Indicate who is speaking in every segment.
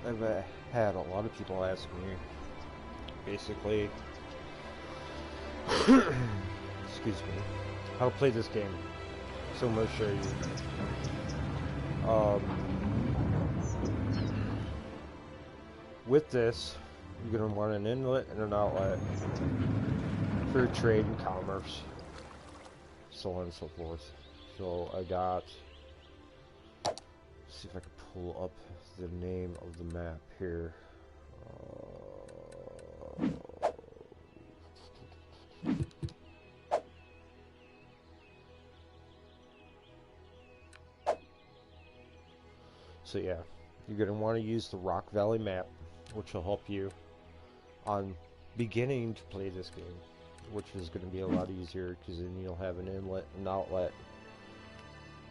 Speaker 1: I've had a lot of people ask me, basically, excuse me, how to play this game. So I'm going to show you. With this, you're going to want an inlet and an outlet for trade and commerce, so on and so forth. So I got, let's see if I can pull up the name of the map here. So yeah, you're going to want to use the Rock Valley map, which will help you on beginning to play this game, which is going to be a lot easier because then you'll have an inlet and outlet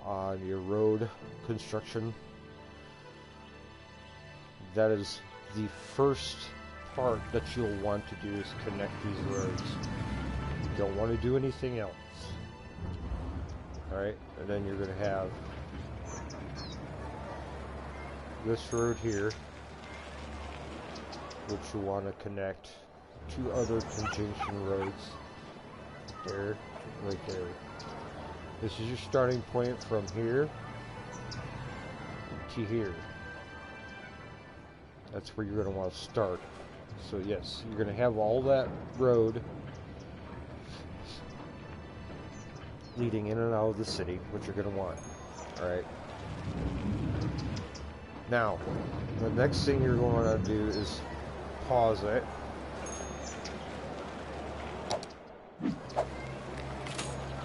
Speaker 1: on your road construction. That is the first part that you'll want to do, is connect these roads. You don't want to do anything else. Alright, and then you're going to have this road here, which you want to connect two other conjunction roads. There, right there. This is your starting point from here to here. That's where you're going to want to start. So yes, you're going to have all that road leading in and out of the city, which you're going to want. Alright. Now, the next thing you're going to do is pause it.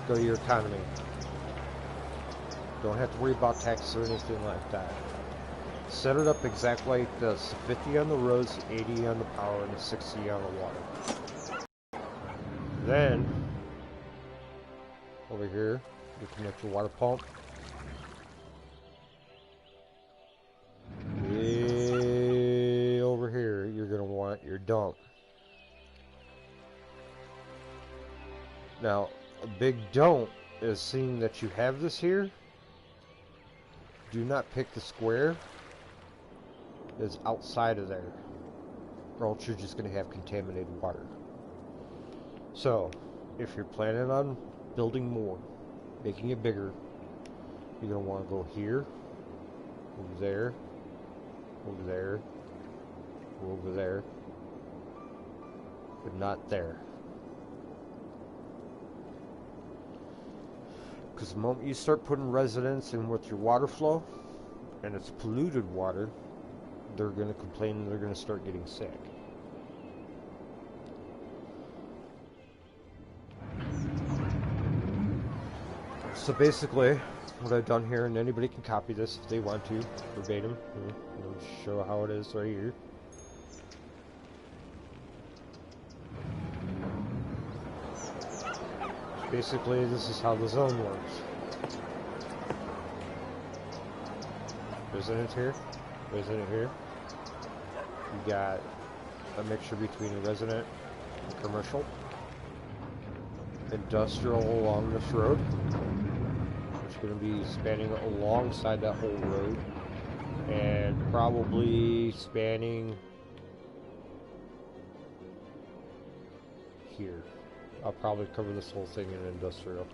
Speaker 1: Go to your economy. Don't have to worry about taxes or anything like that. Set it up exactly like this: 50 on the roads, 80 on the power, and 60 on the water. Then, over here, you connect your water pump. Way over here, you're going to want your dump. Now, a big don't is seeing that you have this here. Do not pick the square that's outside of there, or else you're just going to have contaminated water. So, if you're planning on building more, making it bigger, you're going to want to go here, over there, over there, over there, but not there. Because the moment you start putting residents in with your water flow, and it's polluted water, they're going to complain and they're going to start getting sick. So basically, what I've done here, and anybody can copy this if they want to, verbatim. I'll show how it is right here. Basically, this is how the zone works. Resident here, resident here. You got a mixture between a resident and commercial. Industrial along this road, which is going to be spanning alongside that whole road, and probably spanning here. I'll probably cover this whole thing in industrial.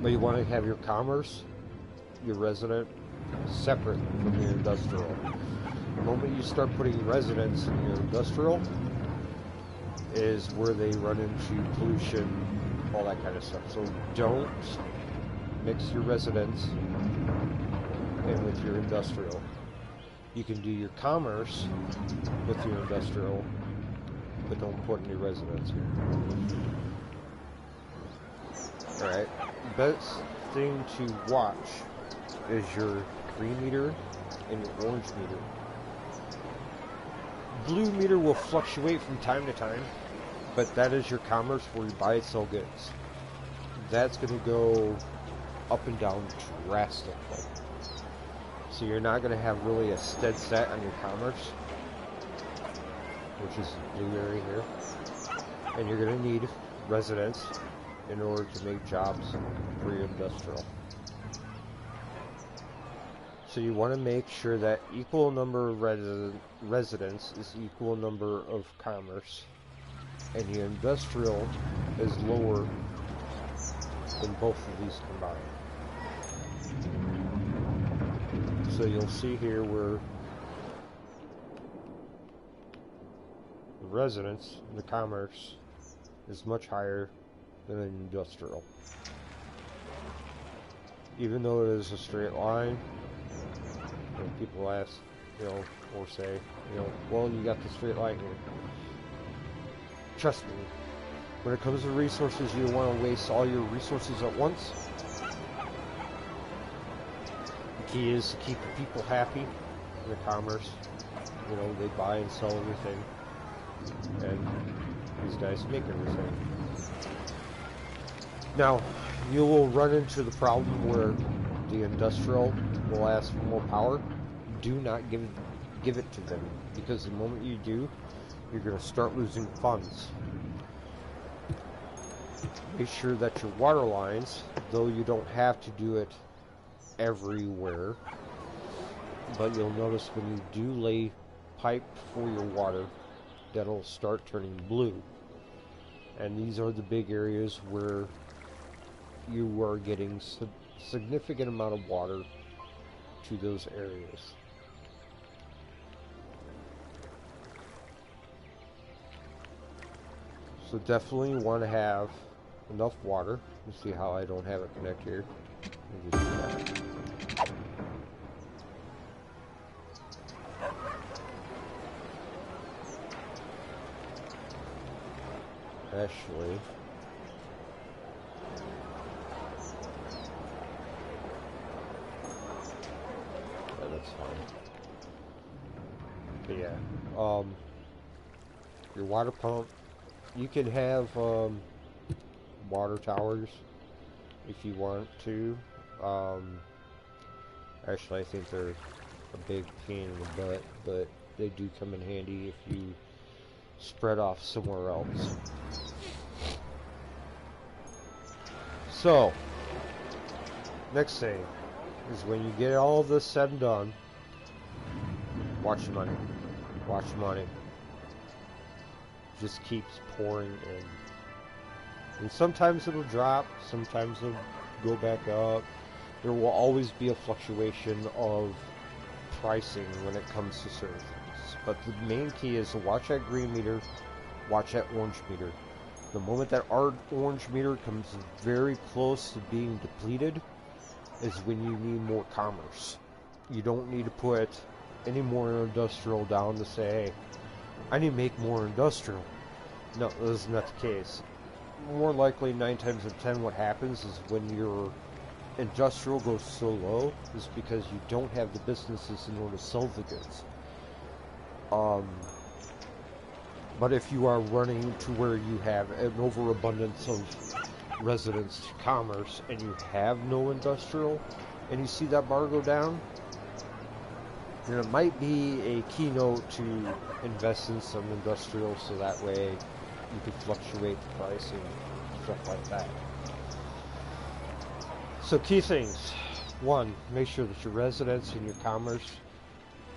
Speaker 1: But you want to have your commerce, your resident, separate from your industrial. The moment you start putting residents in your industrial is where they run into pollution, all that kind of stuff. So don't mix your residents in with your industrial. You can do your commerce with your industrial, but don't put any residents here. Alright, best thing to watch is your green meter and your orange meter. Blue meter will fluctuate from time to time, but that is your commerce where you buy and sell goods. That's going to go up and down drastically. So you're not going to have really a stead set on your commerce, which is blue area here, and you're going to need residents in order to make jobs for your industrial. So you want to make sure that equal number of residents is equal number of commerce, and the industrial is lower than both of these combined. So you'll see here where the residents, the commerce, is much higher than an industrial. Even though it is a straight line, and people ask, or say, well, you got the straight line here. Trust me, when it comes to resources, you don't want to waste all your resources at once. The key is to keep the people happy in the commerce. They buy and sell everything, and these guys make everything. Now, you will run into the problem where the industrial will ask for more power. Do not give it to them, because the moment you do, you're going to start losing funds. Make sure that your water lines, though you don't have to do it everywhere, but you'll notice when you do lay pipe for your water, that'll start turning blue. And these are the big areas where you are getting significant amount of water to those areas. So definitely want to have enough water. You see how I don't have it connect here. Actually, that's fine. But yeah, your water pump, you can have water towers if you want to. Actually, I think they're a big pain in the butt, but they do come in handy if you spread off somewhere else. So, next thing is when you get all this said and done, watch your money. Watch your money. Just keeps pouring in. And sometimes it'll drop, sometimes it'll go back up. There will always be a fluctuation of pricing when it comes to certain things. But the main key is to watch that green meter, watch that orange meter. The moment that our orange meter comes very close to being depleted is when you need more commerce. You don't need to put any more industrial down to say, hey, I need to make more industrial. No, that is not the case. More likely, 9 times out of 10, what happens is when your industrial goes so low is because you don't have the businesses in order to sell the goods. But if you are running to where you have an overabundance of residents to commerce and you have no industrial and you see that bar go down, then it might be a keynote to invest in some industrial so that way you can fluctuate the pricing, stuff like that. So key things. 1, make sure that your residents and your commerce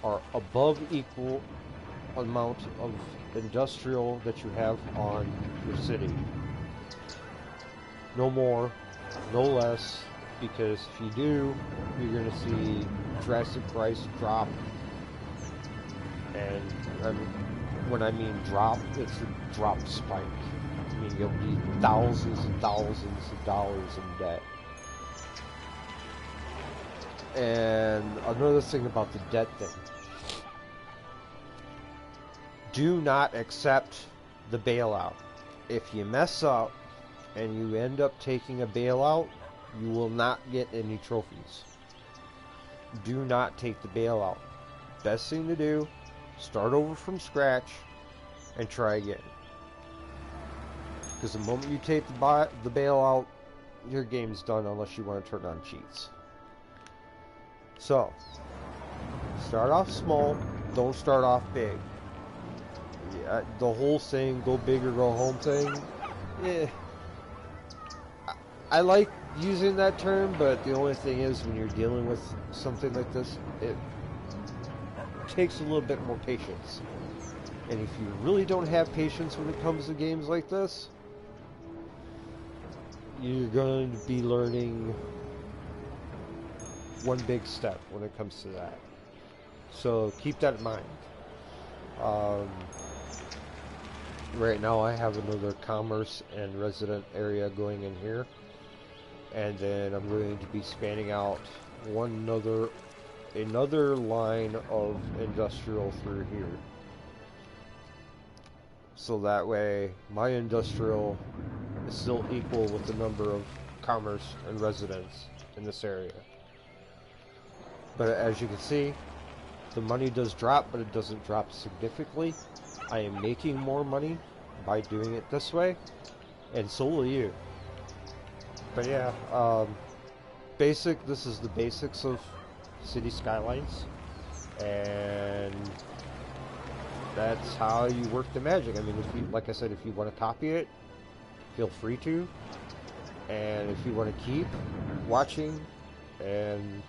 Speaker 1: are above equal amount of industrial that you have on your city. No more, no less, because if you do, you're going to see drastic price drop. And when I mean drop, it's a drop spike. I mean, you'll be thousands and thousands of dollars in debt. And another thing about the debt thing. Do not accept the bailout. If you mess up and you end up taking a bailout, you will not get any trophies. Do not take the bailout. Best thing to do, start over from scratch and try again. Because the moment you take the bailout, your game's done unless you want to turn on cheats. So, start off small, don't start off big. Yeah, the whole thing, go big or go home thing, I like using that term, but the only thing is when you're dealing with something like this, it takes a little bit more patience. And if you really don't have patience when it comes to games like this, you're going to be learning one big step when it comes to that. So keep that in mind. Right now I have another commerce and resident area going in here. And then I'm going to be spanning out another line of industrial through here. So that way my industrial is still equal with the number of commerce and residents in this area. But as you can see, the money does drop, but it doesn't drop significantly. I am making more money by doing it this way, and so will you. But yeah, this is the basics of city skylines, and that's how you work the magic. I mean, if you, like I said, if you want to copy it, feel free to, and if you want to keep watching and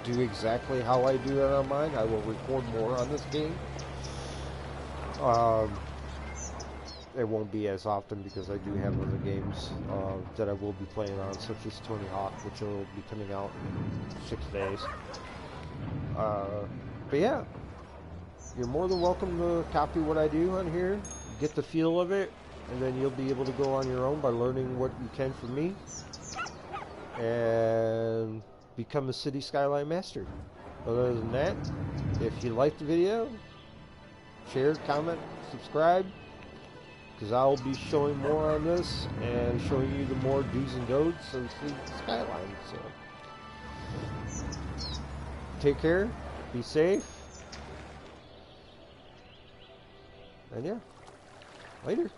Speaker 1: do exactly how I do it on mine, I will record more on this game. It won't be as often because I do have other games that I will be playing on, such as Tony Hawk, which will be coming out in 6 days. But yeah, you're more than welcome to copy what I do on here, get the feel of it, and then you'll be able to go on your own by learning what you can from me, and become a city skyline master. Other than that, if you liked the video, share, comment, subscribe, because I'll be showing more on this and showing you the more do's and don'ts of the skyline. So take care, be safe, and yeah, later.